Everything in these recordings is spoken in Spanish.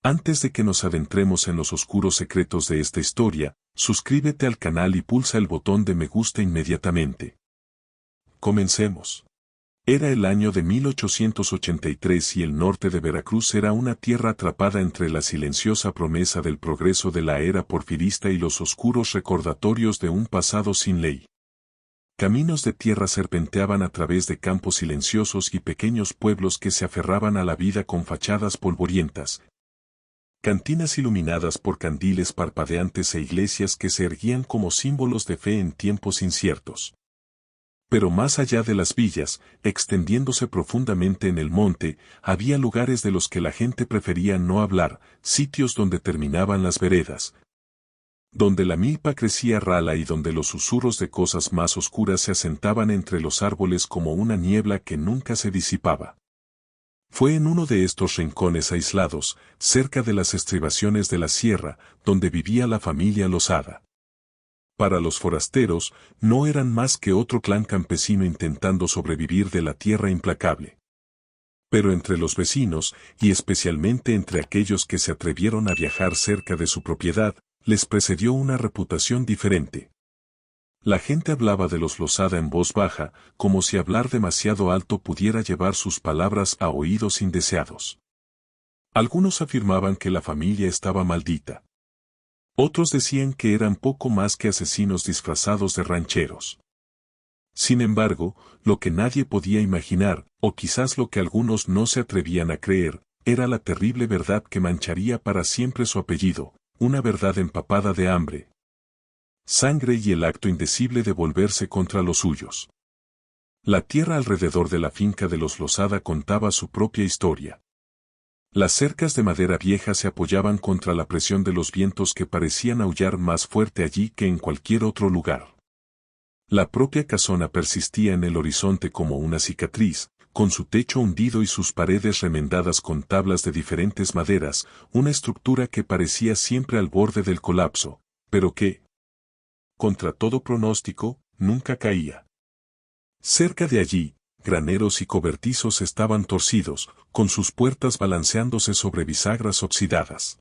Antes de que nos adentremos en los oscuros secretos de esta historia, suscríbete al canal y pulsa el botón de me gusta inmediatamente. Comencemos. Era el año de 1883 y el norte de Veracruz era una tierra atrapada entre la silenciosa promesa del progreso de la era porfirista y los oscuros recordatorios de un pasado sin ley. Caminos de tierra serpenteaban a través de campos silenciosos y pequeños pueblos que se aferraban a la vida con fachadas polvorientas. Cantinas iluminadas por candiles parpadeantes e iglesias que se erguían como símbolos de fe en tiempos inciertos. Pero más allá de las villas, extendiéndose profundamente en el monte, había lugares de los que la gente prefería no hablar, sitios donde terminaban las veredas, donde la milpa crecía rala y donde los susurros de cosas más oscuras se asentaban entre los árboles como una niebla que nunca se disipaba. Fue en uno de estos rincones aislados, cerca de las estribaciones de la sierra, donde vivía la familia Losada. Para los forasteros, no eran más que otro clan campesino intentando sobrevivir de la tierra implacable. Pero entre los vecinos, y especialmente entre aquellos que se atrevieron a viajar cerca de su propiedad, les precedió una reputación diferente. La gente hablaba de los Losada en voz baja, como si hablar demasiado alto pudiera llevar sus palabras a oídos indeseados. Algunos afirmaban que la familia estaba maldita. Otros decían que eran poco más que asesinos disfrazados de rancheros. Sin embargo, lo que nadie podía imaginar, o quizás lo que algunos no se atrevían a creer, era la terrible verdad que mancharía para siempre su apellido, una verdad empapada de hambre, sangre y el acto indecible de volverse contra los suyos. La tierra alrededor de la finca de los Losada contaba su propia historia. Las cercas de madera vieja se apoyaban contra la presión de los vientos que parecían aullar más fuerte allí que en cualquier otro lugar. La propia casona persistía en el horizonte como una cicatriz, con su techo hundido y sus paredes remendadas con tablas de diferentes maderas, una estructura que parecía siempre al borde del colapso, pero que, contra todo pronóstico, nunca caía. Cerca de allí, graneros y cobertizos estaban torcidos, con sus puertas balanceándose sobre bisagras oxidadas.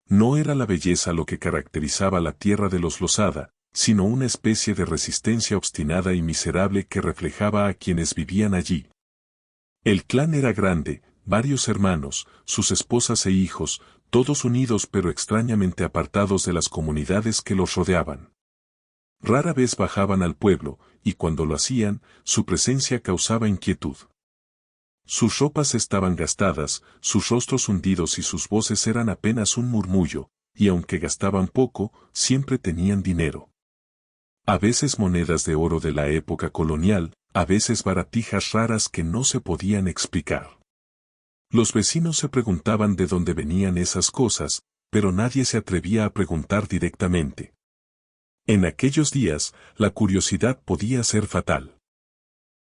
No era la belleza lo que caracterizaba la tierra de los Losada, sino una especie de resistencia obstinada y miserable que reflejaba a quienes vivían allí. El clan era grande, varios hermanos, sus esposas e hijos, todos unidos pero extrañamente apartados de las comunidades que los rodeaban. Rara vez bajaban al pueblo, y cuando lo hacían, su presencia causaba inquietud. Sus ropas estaban gastadas, sus rostros hundidos y sus voces eran apenas un murmullo, y aunque gastaban poco, siempre tenían dinero. A veces monedas de oro de la época colonial, a veces baratijas raras que no se podían explicar. Los vecinos se preguntaban de dónde venían esas cosas, pero nadie se atrevía a preguntar directamente. En aquellos días, la curiosidad podía ser fatal.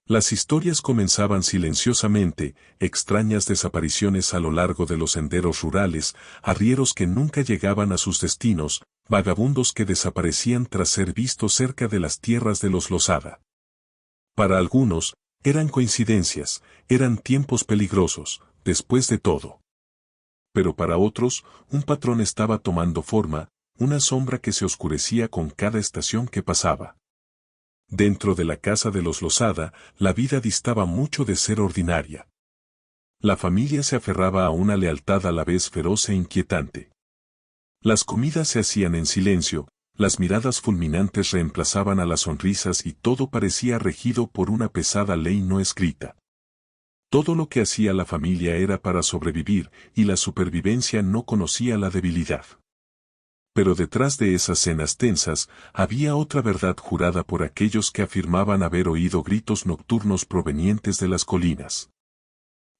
Las historias comenzaban silenciosamente, extrañas desapariciones a lo largo de los senderos rurales, arrieros que nunca llegaban a sus destinos, vagabundos que desaparecían tras ser vistos cerca de las tierras de los Losada. Para algunos, eran coincidencias, eran tiempos peligrosos, después de todo. Pero para otros, un patrón estaba tomando forma, una sombra que se oscurecía con cada estación que pasaba. Dentro de la casa de los Losada, la vida distaba mucho de ser ordinaria. La familia se aferraba a una lealtad a la vez feroz e inquietante. Las comidas se hacían en silencio, las miradas fulminantes reemplazaban a las sonrisas y todo parecía regido por una pesada ley no escrita. Todo lo que hacía la familia era para sobrevivir, y la supervivencia no conocía la debilidad. Pero detrás de esas cenas tensas, había otra verdad jurada por aquellos que afirmaban haber oído gritos nocturnos provenientes de las colinas.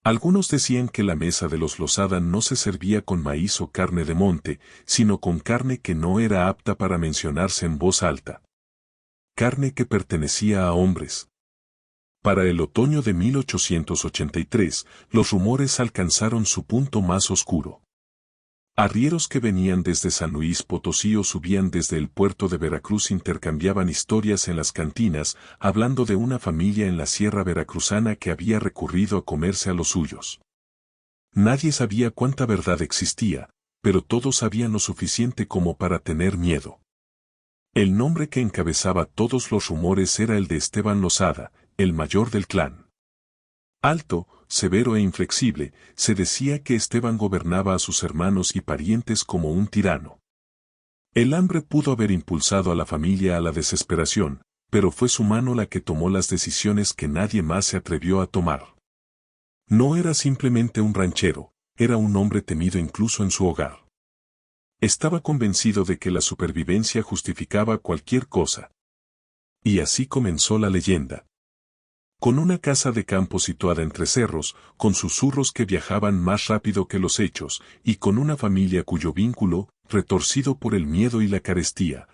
Algunos decían que la mesa de los Losada no se servía con maíz o carne de monte, sino con carne que no era apta para mencionarse en voz alta. Carne que pertenecía a hombres. Para el otoño de 1883, los rumores alcanzaron su punto más oscuro. Arrieros que venían desde San Luis Potosí o subían desde el puerto de Veracruz intercambiaban historias en las cantinas, hablando de una familia en la sierra veracruzana que había recurrido a comerse a los suyos. Nadie sabía cuánta verdad existía, pero todos sabían lo suficiente como para tener miedo. El nombre que encabezaba todos los rumores era el de Esteban Losada, el mayor del clan. Alto, severo e inflexible, se decía que Esteban gobernaba a sus hermanos y parientes como un tirano. El hambre pudo haber impulsado a la familia a la desesperación, pero fue su mano la que tomó las decisiones que nadie más se atrevió a tomar. No era simplemente un ranchero, era un hombre temido incluso en su hogar. Estaba convencido de que la supervivencia justificaba cualquier cosa. Y así comenzó la leyenda. Con una casa de campo situada entre cerros, con susurros que viajaban más rápido que los hechos, y con una familia cuyo vínculo, retorcido por el miedo y la carestía,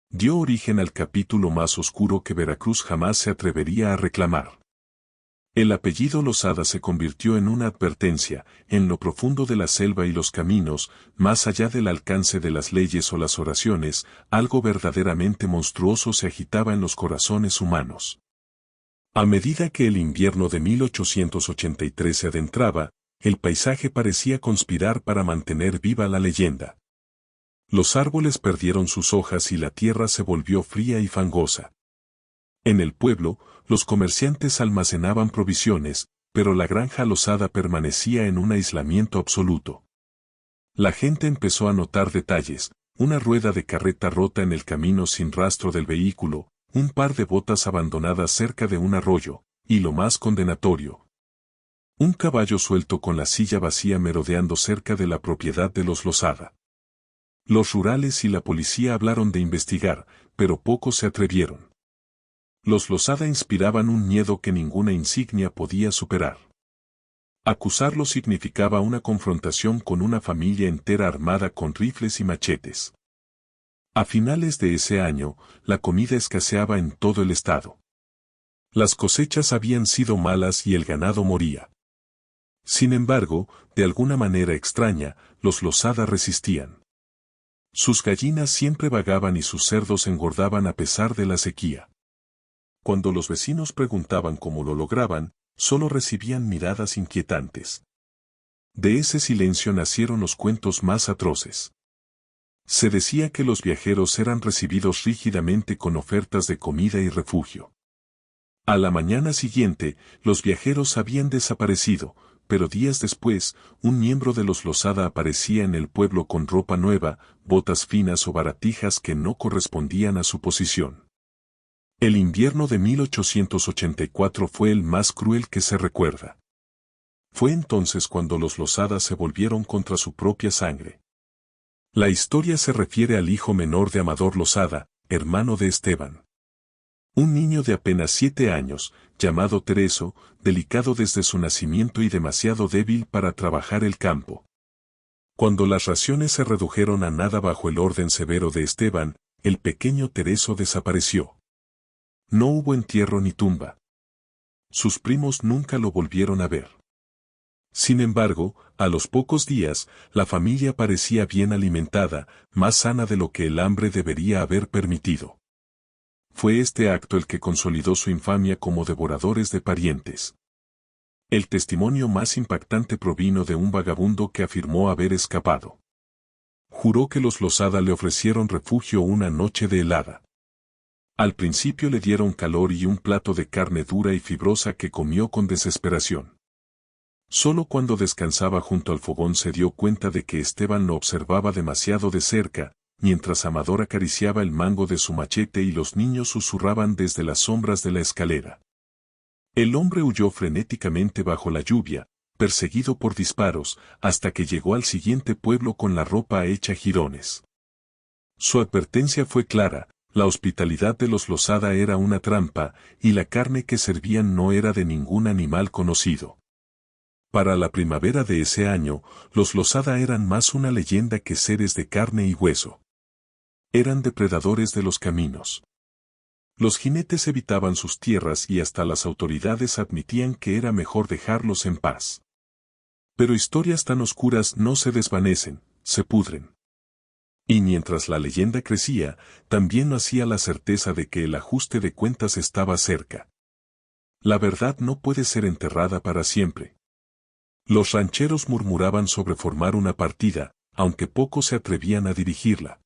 dio origen al capítulo más oscuro que Veracruz jamás se atrevería a reclamar. El apellido Losada se convirtió en una advertencia, en lo profundo de la selva y los caminos, más allá del alcance de las leyes o las oraciones, algo verdaderamente monstruoso se agitaba en los corazones humanos. A medida que el invierno de 1883 se adentraba, el paisaje parecía conspirar para mantener viva la leyenda. Los árboles perdieron sus hojas y la tierra se volvió fría y fangosa. En el pueblo, los comerciantes almacenaban provisiones, pero la granja Losada permanecía en un aislamiento absoluto. La gente empezó a notar detalles, una rueda de carreta rota en el camino sin rastro del vehículo, un par de botas abandonadas cerca de un arroyo, y lo más condenatorio, un caballo suelto con la silla vacía merodeando cerca de la propiedad de los Losada. Los rurales y la policía hablaron de investigar, pero pocos se atrevieron. Los Losada inspiraban un miedo que ninguna insignia podía superar. Acusarlo significaba una confrontación con una familia entera armada con rifles y machetes. A finales de ese año, la comida escaseaba en todo el estado. Las cosechas habían sido malas y el ganado moría. Sin embargo, de alguna manera extraña, los Losada resistían. Sus gallinas siempre vagaban y sus cerdos engordaban a pesar de la sequía. Cuando los vecinos preguntaban cómo lo lograban, solo recibían miradas inquietantes. De ese silencio nacieron los cuentos más atroces. Se decía que los viajeros eran recibidos rígidamente con ofertas de comida y refugio. A la mañana siguiente, los viajeros habían desaparecido, pero días después, un miembro de los Losada aparecía en el pueblo con ropa nueva, botas finas o baratijas que no correspondían a su posición. El invierno de 1884 fue el más cruel que se recuerda. Fue entonces cuando los Losada se volvieron contra su propia sangre. La historia se refiere al hijo menor de Amador Losada, hermano de Esteban. Un niño de apenas 7 años, llamado Tereso, delicado desde su nacimiento y demasiado débil para trabajar el campo. Cuando las raciones se redujeron a nada bajo el orden severo de Esteban, el pequeño Tereso desapareció. No hubo entierro ni tumba. Sus primos nunca lo volvieron a ver. Sin embargo, a los pocos días, la familia parecía bien alimentada, más sana de lo que el hambre debería haber permitido. Fue este acto el que consolidó su infamia como devoradores de parientes. El testimonio más impactante provino de un vagabundo que afirmó haber escapado. Juró que los Losada le ofrecieron refugio una noche de helada. Al principio le dieron calor y un plato de carne dura y fibrosa que comió con desesperación. Solo cuando descansaba junto al fogón se dio cuenta de que Esteban lo observaba demasiado de cerca, mientras Amador acariciaba el mango de su machete y los niños susurraban desde las sombras de la escalera. El hombre huyó frenéticamente bajo la lluvia, perseguido por disparos, hasta que llegó al siguiente pueblo con la ropa hecha jirones. Su advertencia fue clara: la hospitalidad de los Losada era una trampa, y la carne que servían no era de ningún animal conocido. Para la primavera de ese año, los Losada eran más una leyenda que seres de carne y hueso. Eran depredadores de los caminos. Los jinetes evitaban sus tierras y hasta las autoridades admitían que era mejor dejarlos en paz. Pero historias tan oscuras no se desvanecen, se pudren. Y mientras la leyenda crecía, también nacía la certeza de que el ajuste de cuentas estaba cerca. La verdad no puede ser enterrada para siempre. Los rancheros murmuraban sobre formar una partida, aunque pocos se atrevían a dirigirla.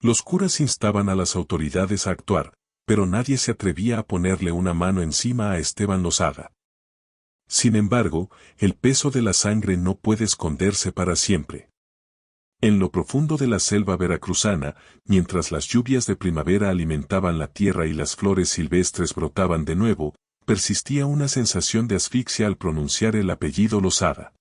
Los curas instaban a las autoridades a actuar, pero nadie se atrevía a ponerle una mano encima a Esteban Losada. Sin embargo, el peso de la sangre no puede esconderse para siempre. En lo profundo de la selva veracruzana, mientras las lluvias de primavera alimentaban la tierra y las flores silvestres brotaban de nuevo, persistía una sensación de asfixia al pronunciar el apellido Losada.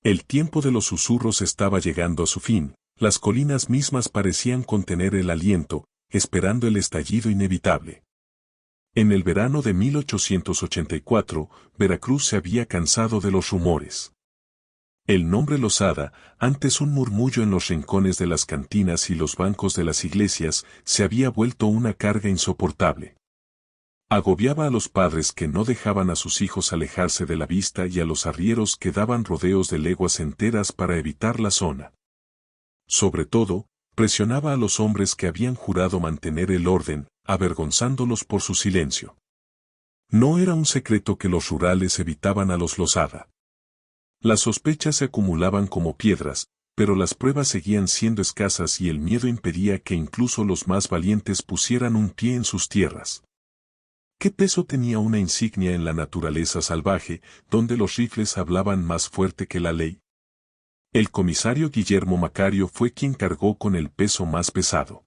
El tiempo de los susurros estaba llegando a su fin, las colinas mismas parecían contener el aliento, esperando el estallido inevitable. En el verano de 1884, Veracruz se había cansado de los rumores. El nombre Losada, antes un murmullo en los rincones de las cantinas y los bancos de las iglesias, se había vuelto una carga insoportable. Agobiaba a los padres que no dejaban a sus hijos alejarse de la vista y a los arrieros que daban rodeos de leguas enteras para evitar la zona. Sobre todo, presionaba a los hombres que habían jurado mantener el orden, avergonzándolos por su silencio. No era un secreto que los rurales evitaban a los Losada. Las sospechas se acumulaban como piedras, pero las pruebas seguían siendo escasas y el miedo impedía que incluso los más valientes pusieran un pie en sus tierras. ¿Qué peso tenía una insignia en la naturaleza salvaje, donde los rifles hablaban más fuerte que la ley? El comisario Guillermo Macario fue quien cargó con el peso más pesado.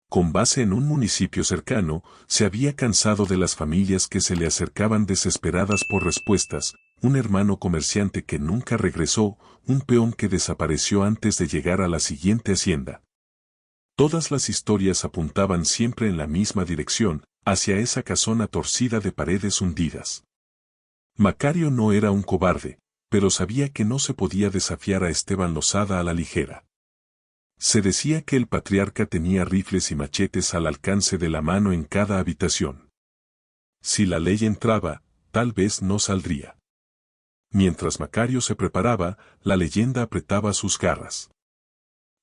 Con base en un municipio cercano, se había cansado de las familias que se le acercaban desesperadas por respuestas, un hermano comerciante que nunca regresó, un peón que desapareció antes de llegar a la siguiente hacienda. Todas las historias apuntaban siempre en la misma dirección, hacia esa casona torcida de paredes hundidas. Macario no era un cobarde, pero sabía que no se podía desafiar a Esteban Losada a la ligera. Se decía que el patriarca tenía rifles y machetes al alcance de la mano en cada habitación. Si la ley entraba, tal vez no saldría. Mientras Macario se preparaba, la leyenda apretaba sus garras.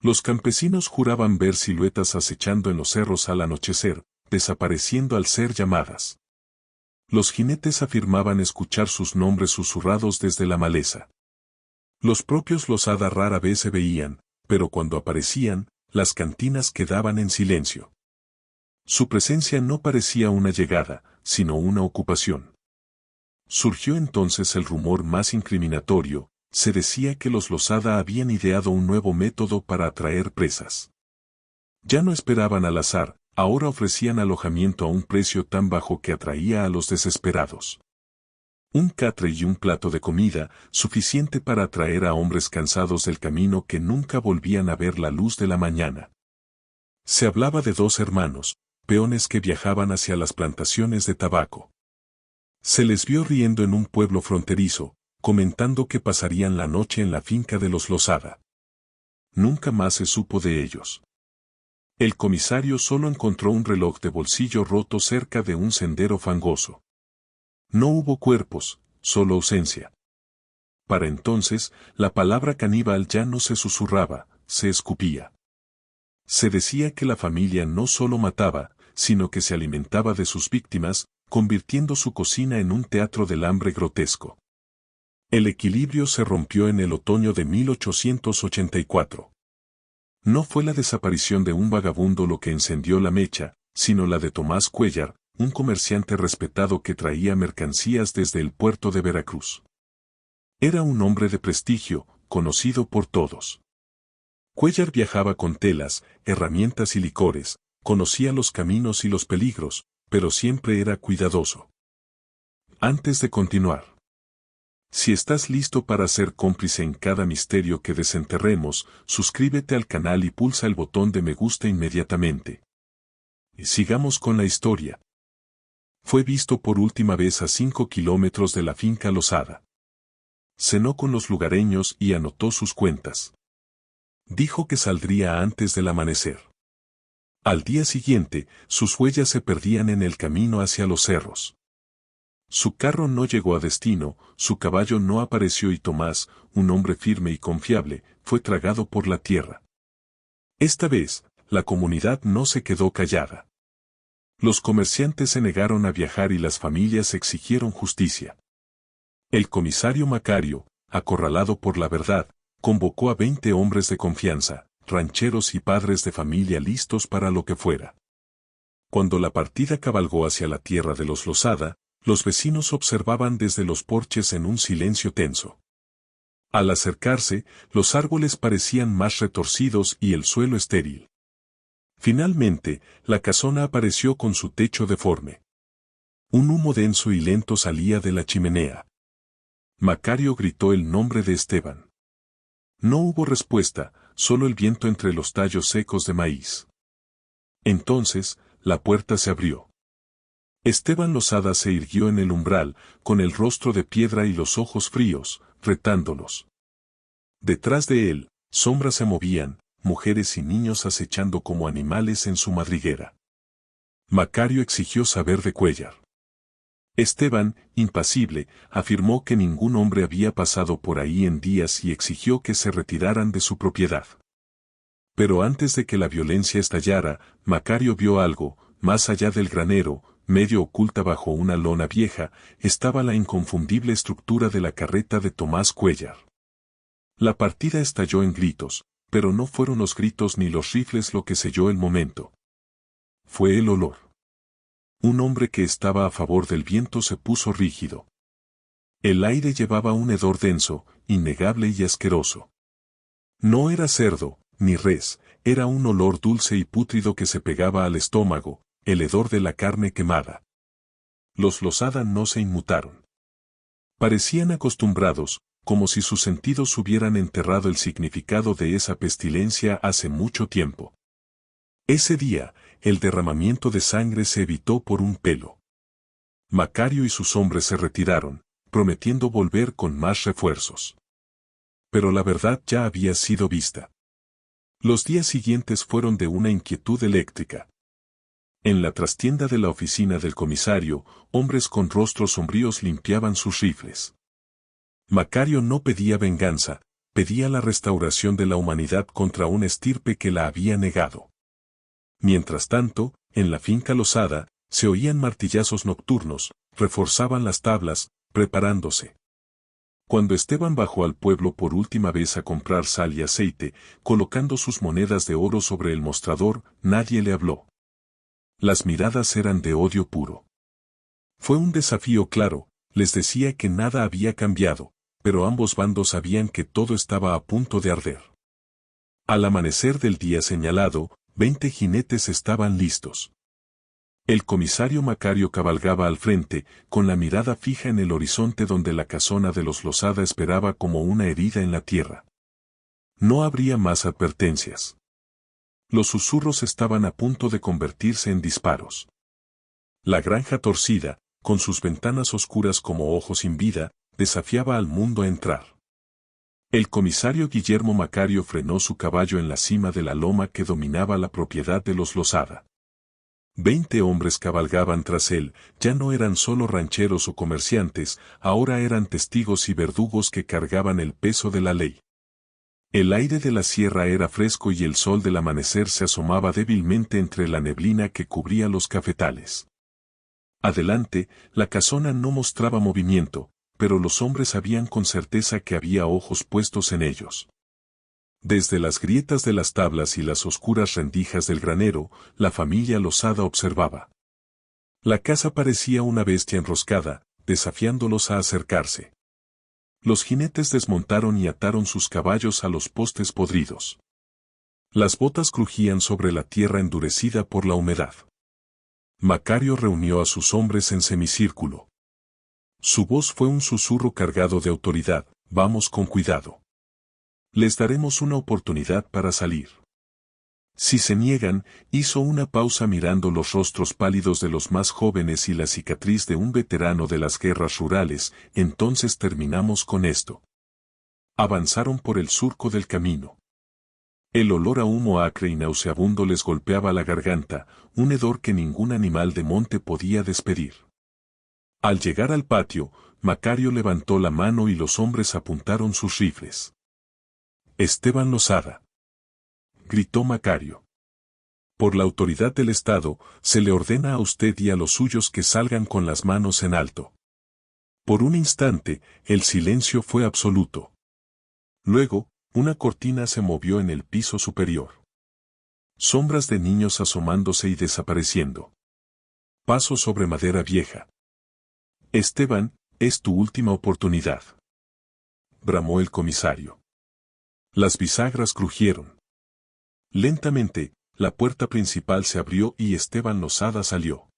Los campesinos juraban ver siluetas acechando en los cerros al anochecer, desapareciendo al ser llamadas. Los jinetes afirmaban escuchar sus nombres susurrados desde la maleza. Los propios Losada rara vez se veían, pero cuando aparecían, las cantinas quedaban en silencio. Su presencia no parecía una llegada, sino una ocupación. Surgió entonces el rumor más incriminatorio, se decía que los Losada habían ideado un nuevo método para atraer presas. Ya no esperaban al azar, ahora ofrecían alojamiento a un precio tan bajo que atraía a los desesperados. Un catre y un plato de comida, suficiente para atraer a hombres cansados del camino que nunca volvían a ver la luz de la mañana. Se hablaba de dos hermanos, peones que viajaban hacia las plantaciones de tabaco. Se les vio riendo en un pueblo fronterizo, comentando que pasarían la noche en la finca de los Losada. Nunca más se supo de ellos. El comisario solo encontró un reloj de bolsillo roto cerca de un sendero fangoso. No hubo cuerpos, solo ausencia. Para entonces, la palabra caníbal ya no se susurraba, se escupía. Se decía que la familia no solo mataba, sino que se alimentaba de sus víctimas, convirtiendo su cocina en un teatro del hambre grotesco. El equilibrio se rompió en el otoño de 1884. No fue la desaparición de un vagabundo lo que encendió la mecha, sino la de Tomás Cuéllar, un comerciante respetado que traía mercancías desde el puerto de Veracruz. Era un hombre de prestigio, conocido por todos. Cuéllar viajaba con telas, herramientas y licores, conocía los caminos y los peligros, pero siempre era cuidadoso. Antes de continuar, si estás listo para ser cómplice en cada misterio que desenterremos, suscríbete al canal y pulsa el botón de me gusta inmediatamente. Y sigamos con la historia. Fue visto por última vez a 5 kilómetros de la finca Losada. Cenó con los lugareños y anotó sus cuentas. Dijo que saldría antes del amanecer. Al día siguiente, sus huellas se perdían en el camino hacia los cerros. Su carro no llegó a destino, su caballo no apareció y Tomás, un hombre firme y confiable, fue tragado por la tierra. Esta vez, la comunidad no se quedó callada. Los comerciantes se negaron a viajar y las familias exigieron justicia. El comisario Macario, acorralado por la verdad, convocó a 20 hombres de confianza, rancheros y padres de familia listos para lo que fuera. Cuando la partida cabalgó hacia la tierra de los Losada, los vecinos observaban desde los porches en un silencio tenso. Al acercarse, los árboles parecían más retorcidos y el suelo estéril. Finalmente, la casona apareció con su techo deforme. Un humo denso y lento salía de la chimenea. Macario gritó el nombre de Esteban. No hubo respuesta, solo el viento entre los tallos secos de maíz. Entonces, la puerta se abrió. Esteban Losada se irguió en el umbral, con el rostro de piedra y los ojos fríos, retándolos. Detrás de él, sombras se movían, mujeres y niños acechando como animales en su madriguera. Macario exigió saber de Cuéllar. Esteban, impasible, afirmó que ningún hombre había pasado por ahí en días y exigió que se retiraran de su propiedad. Pero antes de que la violencia estallara, Macario vio algo, más allá del granero, medio oculta bajo una lona vieja, estaba la inconfundible estructura de la carreta de Tomás Cuéllar. La partida estalló en gritos, pero no fueron los gritos ni los rifles lo que selló el momento. Fue el olor. Un hombre que estaba a favor del viento se puso rígido. El aire llevaba un hedor denso, innegable y asqueroso. No era cerdo, ni res, era un olor dulce y pútrido que se pegaba al estómago, el hedor de la carne quemada. Los Losada no se inmutaron. Parecían acostumbrados, como si sus sentidos hubieran enterrado el significado de esa pestilencia hace mucho tiempo. Ese día, el derramamiento de sangre se evitó por un pelo. Macario y sus hombres se retiraron, prometiendo volver con más refuerzos. Pero la verdad ya había sido vista. Los días siguientes fueron de una inquietud eléctrica. En la trastienda de la oficina del comisario, hombres con rostros sombríos limpiaban sus rifles. Macario no pedía venganza, pedía la restauración de la humanidad contra una estirpe que la había negado. Mientras tanto, en la finca Losada, se oían martillazos nocturnos, reforzaban las tablas, preparándose. Cuando Esteban bajó al pueblo por última vez a comprar sal y aceite, colocando sus monedas de oro sobre el mostrador, nadie le habló. Las miradas eran de odio puro. Fue un desafío claro, les decía que nada había cambiado, pero ambos bandos sabían que todo estaba a punto de arder. Al amanecer del día señalado, 20 jinetes estaban listos. El comisario Macario cabalgaba al frente, con la mirada fija en el horizonte donde la casona de los Losada esperaba como una herida en la tierra. No habría más advertencias. Los susurros estaban a punto de convertirse en disparos. La granja torcida, con sus ventanas oscuras como ojos sin vida, desafiaba al mundo a entrar. El comisario Guillermo Macario frenó su caballo en la cima de la loma que dominaba la propiedad de los Losada. 20 hombres cabalgaban tras él, ya no eran solo rancheros o comerciantes, ahora eran testigos y verdugos que cargaban el peso de la ley. El aire de la sierra era fresco y el sol del amanecer se asomaba débilmente entre la neblina que cubría los cafetales. Adelante, la casona no mostraba movimiento, pero los hombres sabían con certeza que había ojos puestos en ellos. Desde las grietas de las tablas y las oscuras rendijas del granero, la familia Losada observaba. La casa parecía una bestia enroscada, desafiándolos a acercarse. Los jinetes desmontaron y ataron sus caballos a los postes podridos. Las botas crujían sobre la tierra endurecida por la humedad. Macario reunió a sus hombres en semicírculo. Su voz fue un susurro cargado de autoridad: vamos con cuidado. Les daremos una oportunidad para salir. Si se niegan, hizo una pausa mirando los rostros pálidos de los más jóvenes y la cicatriz de un veterano de las guerras rurales, entonces terminamos con esto. Avanzaron por el surco del camino. El olor a humo acre y nauseabundo les golpeaba la garganta, un hedor que ningún animal de monte podía despedir. Al llegar al patio, Macario levantó la mano y los hombres apuntaron sus rifles. Esteban Losada, gritó Macario. Por la autoridad del Estado, se le ordena a usted y a los suyos que salgan con las manos en alto. Por un instante, el silencio fue absoluto. Luego, una cortina se movió en el piso superior. Sombras de niños asomándose y desapareciendo. Pasos sobre madera vieja. Esteban, es tu última oportunidad. Bramó el comisario. Las bisagras crujieron. Lentamente, la puerta principal se abrió y Esteban Losada salió.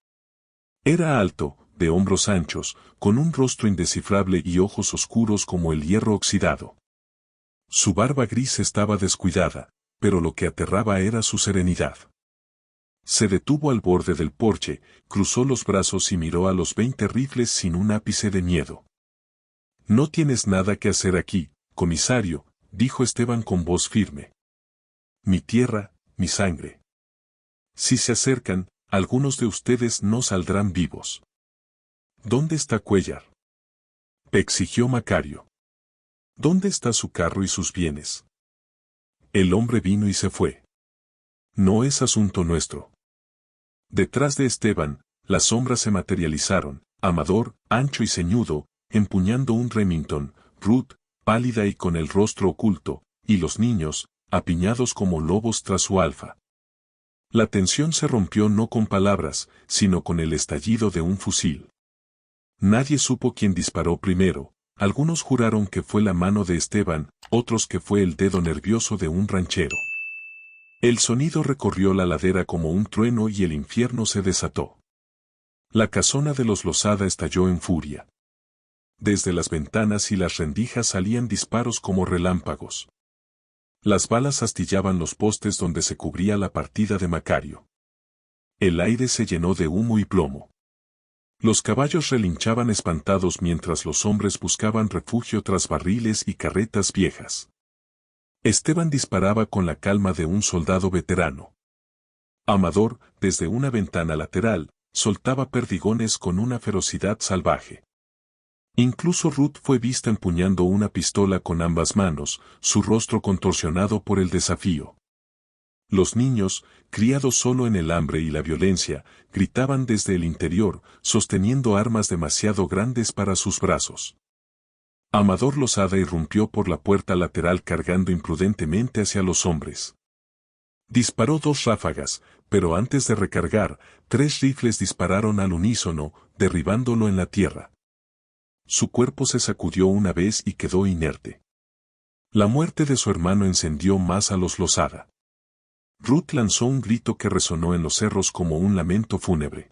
Era alto, de hombros anchos, con un rostro indescifrable y ojos oscuros como el hierro oxidado. Su barba gris estaba descuidada, pero lo que aterraba era su serenidad. Se detuvo al borde del porche, cruzó los brazos y miró a los 20 rifles sin un ápice de miedo. No tienes nada que hacer aquí, comisario, dijo Esteban con voz firme. Mi tierra, mi sangre. Si se acercan, algunos de ustedes no saldrán vivos. ¿Dónde está Cuéllar? Exigió Macario. ¿Dónde está su carro y sus bienes? El hombre vino y se fue. No es asunto nuestro. Detrás de Esteban, las sombras se materializaron, Amador, ancho y ceñudo, empuñando un Remington, Ruth, pálida y con el rostro oculto, y los niños, apiñados como lobos tras su alfa. La tensión se rompió no con palabras, sino con el estallido de un fusil. Nadie supo quién disparó primero, algunos juraron que fue la mano de Esteban, otros que fue el dedo nervioso de un ranchero. El sonido recorrió la ladera como un trueno y el infierno se desató. La casona de los Losada estalló en furia. Desde las ventanas y las rendijas salían disparos como relámpagos. Las balas astillaban los postes donde se cubría la partida de Macario. El aire se llenó de humo y plomo. Los caballos relinchaban espantados mientras los hombres buscaban refugio tras barriles y carretas viejas. Esteban disparaba con la calma de un soldado veterano. Amador, desde una ventana lateral, soltaba perdigones con una ferocidad salvaje. Incluso Ruth fue vista empuñando una pistola con ambas manos, su rostro contorsionado por el desafío. Los niños, criados solo en el hambre y la violencia, gritaban desde el interior, sosteniendo armas demasiado grandes para sus brazos. Amador Losada irrumpió por la puerta lateral cargando imprudentemente hacia los hombres. Disparó 2 ráfagas, pero antes de recargar, 3 rifles dispararon al unísono, derribándolo en la tierra. Su cuerpo se sacudió una vez y quedó inerte. La muerte de su hermano encendió más a los Losada. Ruth lanzó un grito que resonó en los cerros como un lamento fúnebre.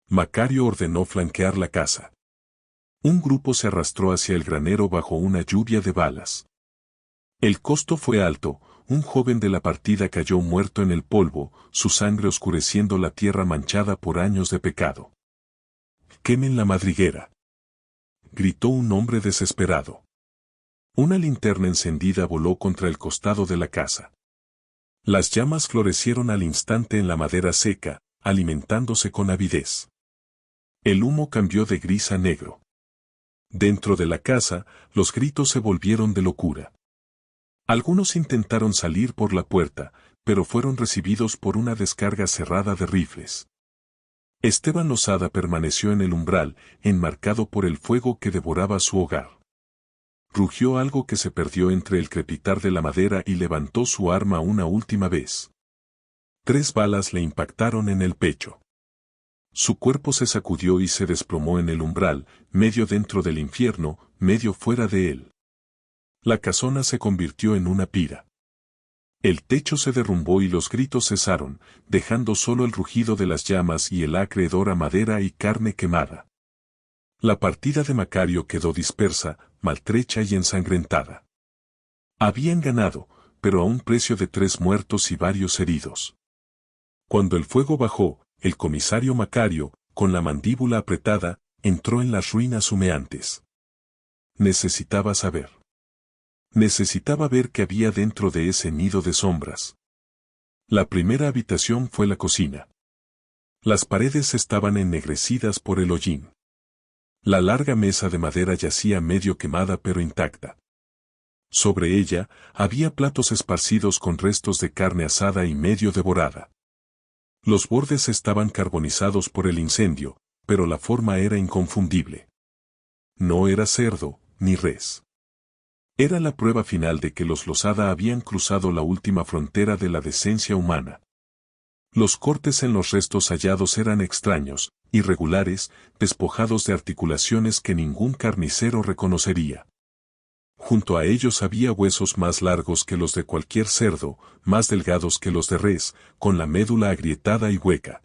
Macario ordenó flanquear la casa. Un grupo se arrastró hacia el granero bajo una lluvia de balas. El costo fue alto, un joven de la partida cayó muerto en el polvo, su sangre oscureciendo la tierra manchada por años de pecado. «¡Quemen la madriguera!», gritó un hombre desesperado. Una linterna encendida voló contra el costado de la casa. Las llamas florecieron al instante en la madera seca, alimentándose con avidez. El humo cambió de gris a negro. Dentro de la casa, los gritos se volvieron de locura. Algunos intentaron salir por la puerta, pero fueron recibidos por una descarga cerrada de rifles. Esteban Losada permaneció en el umbral, enmarcado por el fuego que devoraba su hogar. Rugió algo que se perdió entre el crepitar de la madera y levantó su arma una última vez. 3 balas le impactaron en el pecho. Su cuerpo se sacudió y se desplomó en el umbral, medio dentro del infierno, medio fuera de él. La casona se convirtió en una pira. El techo se derrumbó y los gritos cesaron, dejando solo el rugido de las llamas y el acre hedor a madera y carne quemada. La partida de Macario quedó dispersa, maltrecha y ensangrentada. Habían ganado, pero a un precio de 3 muertos y varios heridos. Cuando el fuego bajó, el comisario Macario, con la mandíbula apretada, entró en las ruinas humeantes. Necesitaba saber. Necesitaba ver qué había dentro de ese nido de sombras. La primera habitación fue la cocina. Las paredes estaban ennegrecidas por el hollín. La larga mesa de madera yacía medio quemada pero intacta. Sobre ella, había platos esparcidos con restos de carne asada y medio devorada. Los bordes estaban carbonizados por el incendio, pero la forma era inconfundible. No era cerdo, ni res. Era la prueba final de que los Losada habían cruzado la última frontera de la decencia humana. Los cortes en los restos hallados eran extraños, irregulares, despojados de articulaciones que ningún carnicero reconocería. Junto a ellos había huesos más largos que los de cualquier cerdo, más delgados que los de res, con la médula agrietada y hueca.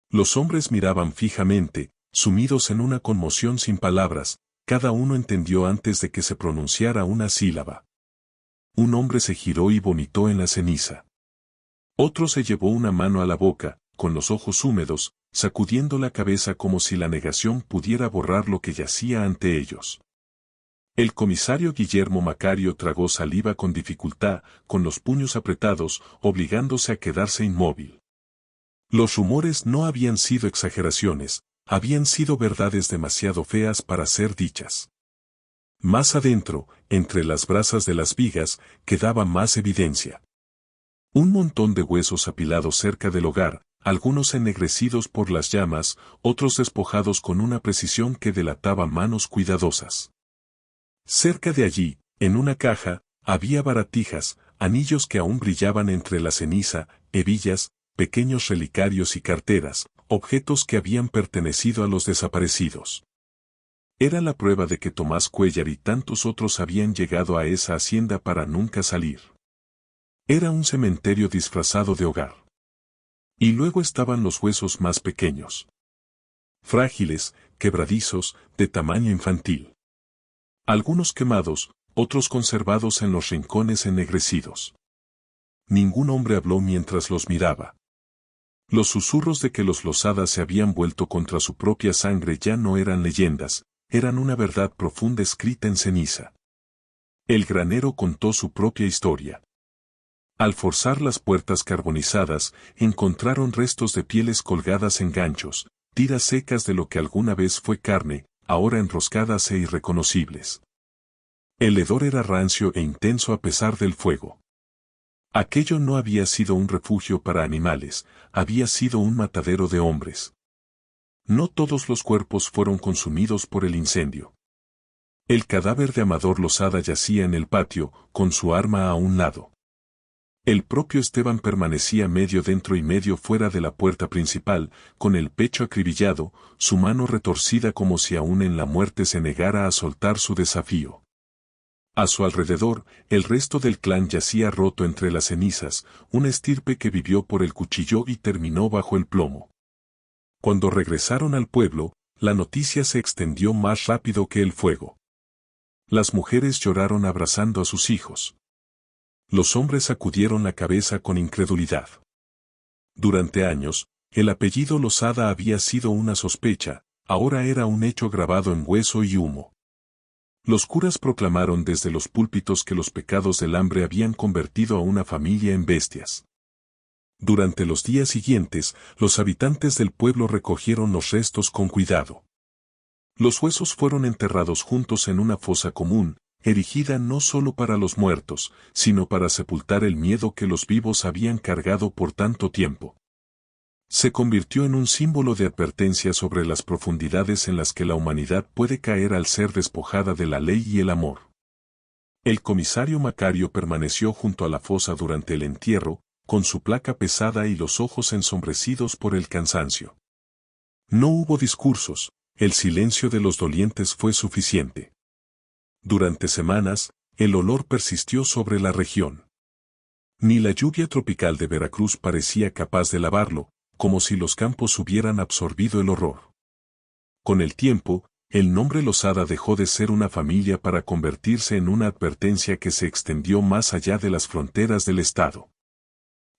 Los hombres miraban fijamente, sumidos en una conmoción sin palabras, cada uno entendió antes de que se pronunciara una sílaba. Un hombre se giró y vomitó en la ceniza. Otro se llevó una mano a la boca, con los ojos húmedos, sacudiendo la cabeza como si la negación pudiera borrar lo que yacía ante ellos. El comisario Guillermo Macario tragó saliva con dificultad, con los puños apretados, obligándose a quedarse inmóvil. Los rumores no habían sido exageraciones, habían sido verdades demasiado feas para ser dichas. Más adentro, entre las brasas de las vigas, quedaba más evidencia. Un montón de huesos apilados cerca del hogar, algunos ennegrecidos por las llamas, otros despojados con una precisión que delataba manos cuidadosas. Cerca de allí, en una caja, había baratijas, anillos que aún brillaban entre la ceniza, hebillas, pequeños relicarios y carteras, objetos que habían pertenecido a los desaparecidos. Era la prueba de que Tomás Cuéllar y tantos otros habían llegado a esa hacienda para nunca salir. Era un cementerio disfrazado de hogar. Y luego estaban los huesos más pequeños. Frágiles, quebradizos, de tamaño infantil. Algunos quemados, otros conservados en los rincones ennegrecidos. Ningún hombre habló mientras los miraba. Los susurros de que los Losada se habían vuelto contra su propia sangre ya no eran leyendas, eran una verdad profunda escrita en ceniza. El granero contó su propia historia. Al forzar las puertas carbonizadas, encontraron restos de pieles colgadas en ganchos, tiras secas de lo que alguna vez fue carne, ahora enroscadas e irreconocibles. El hedor era rancio e intenso a pesar del fuego. Aquello no había sido un refugio para animales, había sido un matadero de hombres. No todos los cuerpos fueron consumidos por el incendio. El cadáver de Amador Losada yacía en el patio, con su arma a un lado. El propio Esteban permanecía medio dentro y medio fuera de la puerta principal, con el pecho acribillado, su mano retorcida como si aún en la muerte se negara a soltar su desafío. A su alrededor, el resto del clan yacía roto entre las cenizas, una estirpe que vivió por el cuchillo y terminó bajo el plomo. Cuando regresaron al pueblo, la noticia se extendió más rápido que el fuego. Las mujeres lloraron abrazando a sus hijos. Los hombres sacudieron la cabeza con incredulidad. Durante años, el apellido Losada había sido una sospecha, ahora era un hecho grabado en hueso y humo. Los curas proclamaron desde los púlpitos que los pecados del hambre habían convertido a una familia en bestias. Durante los días siguientes, los habitantes del pueblo recogieron los restos con cuidado. Los huesos fueron enterrados juntos en una fosa común, erigida no solo para los muertos, sino para sepultar el miedo que los vivos habían cargado por tanto tiempo. Se convirtió en un símbolo de advertencia sobre las profundidades en las que la humanidad puede caer al ser despojada de la ley y el amor. El comisario Macario permaneció junto a la fosa durante el entierro, con su placa pesada y los ojos ensombrecidos por el cansancio. No hubo discursos, el silencio de los dolientes fue suficiente. Durante semanas, el olor persistió sobre la región. Ni la lluvia tropical de Veracruz parecía capaz de lavarlo, como si los campos hubieran absorbido el horror. Con el tiempo, el nombre Losada dejó de ser una familia para convertirse en una advertencia que se extendió más allá de las fronteras del estado.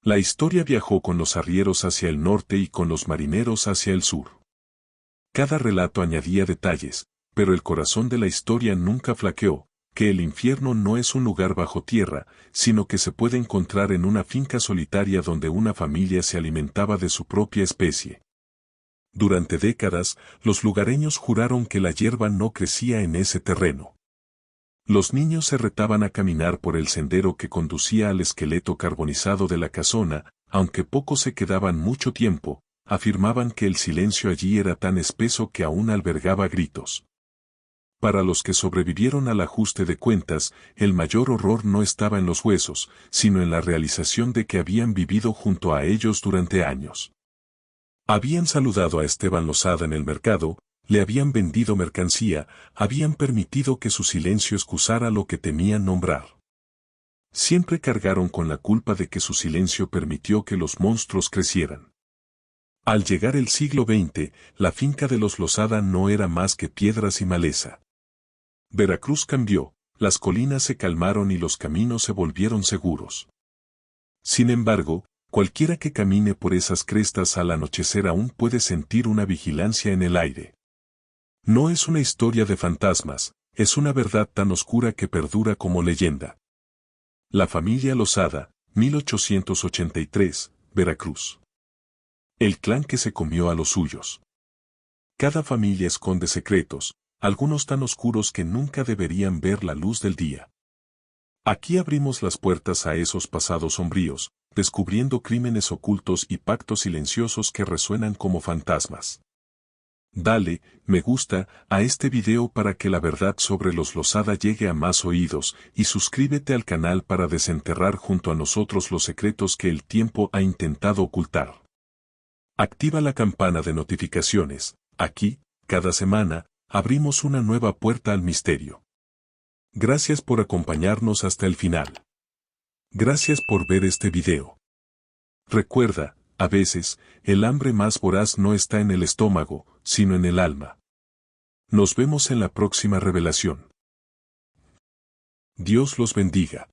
La historia viajó con los arrieros hacia el norte y con los marineros hacia el sur. Cada relato añadía detalles, pero el corazón de la historia nunca flaqueó, que el infierno no es un lugar bajo tierra, sino que se puede encontrar en una finca solitaria donde una familia se alimentaba de su propia especie. Durante décadas, los lugareños juraron que la hierba no crecía en ese terreno. Los niños se retaban a caminar por el sendero que conducía al esqueleto carbonizado de la casona, aunque pocos se quedaban mucho tiempo, afirmaban que el silencio allí era tan espeso que aún albergaba gritos. Para los que sobrevivieron al ajuste de cuentas, el mayor horror no estaba en los huesos, sino en la realización de que habían vivido junto a ellos durante años. Habían saludado a Esteban Losada en el mercado, le habían vendido mercancía, habían permitido que su silencio excusara lo que temían nombrar. Siempre cargaron con la culpa de que su silencio permitió que los monstruos crecieran. Al llegar el siglo XX, la finca de los Losada no era más que piedras y maleza. Veracruz cambió, las colinas se calmaron y los caminos se volvieron seguros. Sin embargo, cualquiera que camine por esas crestas al anochecer aún puede sentir una vigilancia en el aire. No es una historia de fantasmas, es una verdad tan oscura que perdura como leyenda. La familia Losada, 1883, Veracruz. El clan que se comió a los suyos. Cada familia esconde secretos, algunos tan oscuros que nunca deberían ver la luz del día. Aquí abrimos las puertas a esos pasados sombríos, descubriendo crímenes ocultos y pactos silenciosos que resuenan como fantasmas. Dale, me gusta, a este video para que la verdad sobre los Losada llegue a más oídos, y suscríbete al canal para desenterrar junto a nosotros los secretos que el tiempo ha intentado ocultar. Activa la campana de notificaciones, aquí, cada semana, abrimos una nueva puerta al misterio. Gracias por acompañarnos hasta el final. Gracias por ver este video. Recuerda, a veces, el hambre más voraz no está en el estómago, sino en el alma. Nos vemos en la próxima revelación. Dios los bendiga.